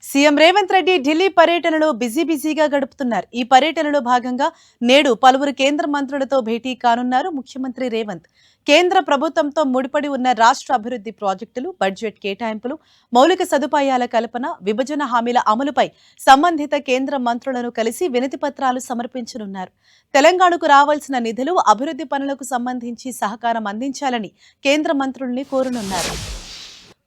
CM Revanth Reddy Delhi పర్యటనలో బిజీగా గడుపుతున్నారు. ఈ పర్యటనలో భాగంగా నేడు పలువురు కేంద్ర మంత్రులతో భేటీ కానున్నారు ముఖ్యమంత్రి రేవంత్. కేంద్ర ప్రభుత్వంతో ముడిపడి ఉన్న రాష్ట్ర అభివృద్ధి ప్రాజెక్టులు, బడ్జెట్ కేటాయింపులు, మౌలిక సదుపాయాల కల్పన, విభజన హామీల అమలుపై సంబంధిత కేంద్ర మంత్రులను కలిసి వినతి పత్రాలు సమర్పించనున్నారు. తెలంగాణకు రావాల్సిన నిధులు, అభివృద్ధి పనులకు సంబంధించి సహకారం అందించాలని కేంద్ర మంత్రుల్ని కోరనున్నారు.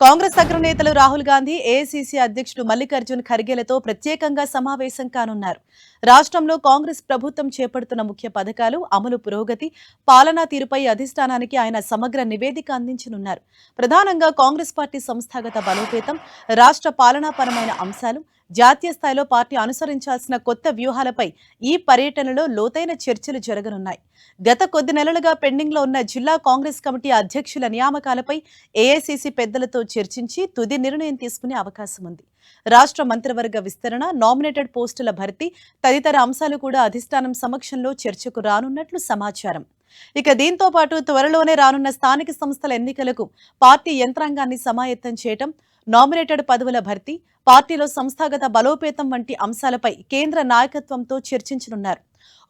కాంగ్రెస్ అగ్రనేతలు రాహుల్ గాంధీ, ఏఐసీసీ అధ్యక్షుడు మల్లికార్జున్ ఖర్గేలతో ప్రత్యేకంగా సమావేశం కానున్నారు. రాష్ట్రంలో కాంగ్రెస్ ప్రభుత్వం చేపడుతున్న ముఖ్య పథకాలు, అమలు పురోగతి, పాలనా తీరుపై అధిష్టానానికి ఆయన సమగ్ర నివేదిక అందించనున్నారు. ప్రధానంగా కాంగ్రెస్ పార్టీ సంస్థాగత బలోపేతం, రాష్ట్ర పాలనాపరమైన అంశాలు, జాతీయ స్థాయిలో పార్టీ అనుసరించాల్సిన కొత్త వ్యూహాలపై ఈ పర్యటనలో లోతైన చర్చలు జరగనున్నాయి. గత కొద్ది నెలలుగా పెండింగ్లో ఉన్న జిల్లా కాంగ్రెస్ కమిటీ అధ్యక్షుల నియామకాలపై ఏఐసీసీ పెద్దలతో చర్చించి తుది నిర్ణయం తీసుకునే అవకాశం ఉంది. రాష్ట్ర మంత్రివర్గ విస్తరణ, నామినేటెడ్ పోస్టుల భర్తీ తదితర అంశాలు కూడా అధిష్టానం సమక్షంలో చర్చకు రానున్నట్లు సమాచారం. ఇక దీంతో పాటు త్వరలోనే రానున్న స్థానిక సంస్థల ఎన్నికలకు పార్టీ యంత్రాంగాన్ని సమాయత్తం చేయటం, నామినేటెడ్ పదవుల భర్తీ, పార్టీలో సంస్థాగత బలోపేతం వంటి అంశాలపై కేంద్ర నాయకత్వంతో చర్చించనున్నారు.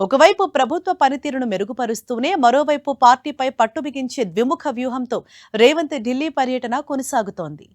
ఒకవైపు ప్రభుత్వ పనితీరును మెరుగుపరుస్తూనే మరోవైపు పార్టీపై పట్టు బిగించే ద్విముఖ వ్యూహంతో రేవంత్ ఢిల్లీ పర్యటన కొనసాగుతోంది.